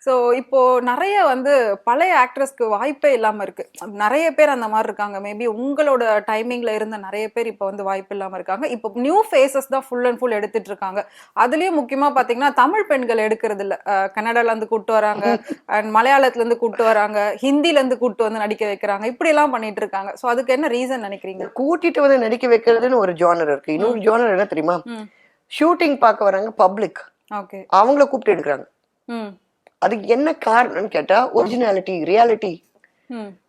So இப்போ நிறைய வந்து பழைய ஆக்ட்ரஸ்க்கு வாய்ப்பே இல்லாம இருக்கு. நிறைய பேர் அந்த மாதிரி இருக்காங்க. மேபி உங்களோட டைமிங்ல இருந்த நிறைய பேர் இப்போ வந்து வாய்ப்பு இல்லாம இருக்காங்க. இப்போ நியூ ஃபேஸஸ் தான் ஃபுல் அண்ட் ஃபுல் எடுத்துட்டு இருக்காங்க. அதுலயும் முக்கியமா பாத்தீங்கன்னா தமிழ் பெண்கள் எடுக்கிறது இல்ல. கன்னடால இருந்து கூட்டு வராங்க, அண்ட் மலையாளத்துல இருந்து கூட்டு வராங்க, ஹிந்தில இருந்து கூட்டு வந்து நடிக்க வைக்கிறாங்க. இப்படி எல்லாம் பண்ணிட்டு இருக்காங்க. ஸோ அதுக்கு என்ன ரீசன் நினைக்கிறீங்க? கூட்டிட்டு வந்து நடிக்க வைக்கிறதுன்னு ஒரு ஜானர் இருக்கு. இன்னொரு ஜானர் என்ன தெரியுமா? ஷூட்டிங் பார்க்க வராங்க பப்ளிக், ஓகே, அவங்கள கூப்பிட்டு எடுக்கிறாங்க. அதுக்கு என்ன காரணம்னு கேட்டா ஒரிஜினாலிட்டி, ரியாலிட்டி.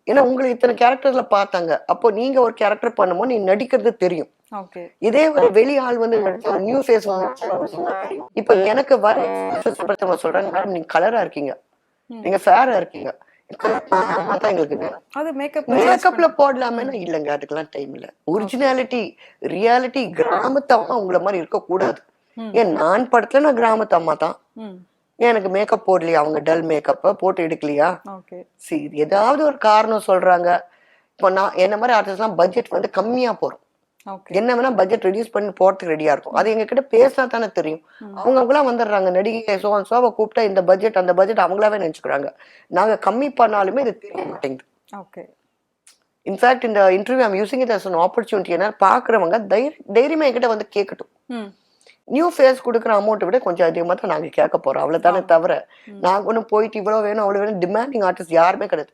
ஏன்னா உங்களுக்கு இத்தனை கேரக்டர்ல பார்த்தாங்க, அப்போ நீங்க ஒரு கேரக்டர் பண்ணும்போது நீ நடிக்கிறது தெரியும். இதே ஒரு வெளி ஆள் வந்து நியூ ஃபேஸ் இப்ப எனக்கு வர சொல்றாங்க, மேடம் நீங்க கலரா இருக்கீங்க, நீங்க ஃபேரா இருக்கீங்க, மேக்கப்ல போடலாமே. இல்லங்க அதுக்கெல்லாம் டைம் இல்ல. ஒரிஜினாலிட்டி, ரியாலிட்டி, கிராமத்தம்மா உங்களை மாதிரி இருக்க கூடாது. ஏன் நான் படத்துல நான் கிராமத்து அம்மா தான். எனக்கு மேக்கப் போடலையா, அவங்க டல் மேக்கப்ப போட்டு எடுக்கலையா? சரி, ஏதாவது ஒரு காரணம் சொல்றாங்க. இப்போ நான் என்ன மாதிரி ஆர்டிஸ்ட்லாம் பட்ஜெட் வந்து கம்மியா போறோம், என்ன வேணா பட்ஜெட் ரெடியூஸ் பண்ணி போறதுக்கு ரெடியா இருக்கும். அது எங்க கிட்ட பேசினா தானே தெரியும். அவங்களாம் வந்துடுறாங்க, நடிகை சோவை கூப்பிட்டா இந்த பட்ஜெட் அந்த பட்ஜெட் அவங்களாவே நினைச்சுக்கிறாங்க. நாங்க கம்மி பண்ணாலுமே இது தெரிய மாட்டேங்குது. இன்ஃபேக்ட் இந்த interview I'm using it as an opportunity. ஏன்னா பாக்குறவங்க தைரியமா என்கிட்ட வந்து கேட்கட்டும். நியூ ஃபேஸ் கொடுக்குற அமௌண்ட் விட கொஞ்சம் அதிகமா தான் நாங்க கேட்க போறோம், அவ்வளவுதானே தவிர நாங்க ஒன்னும் போயிட்டு இவ்வளவு வேணும் அவ்வளவு வேணும் டிமாண்டிங் ஆர்டிஸ்ட் யாருமே கிடையாது.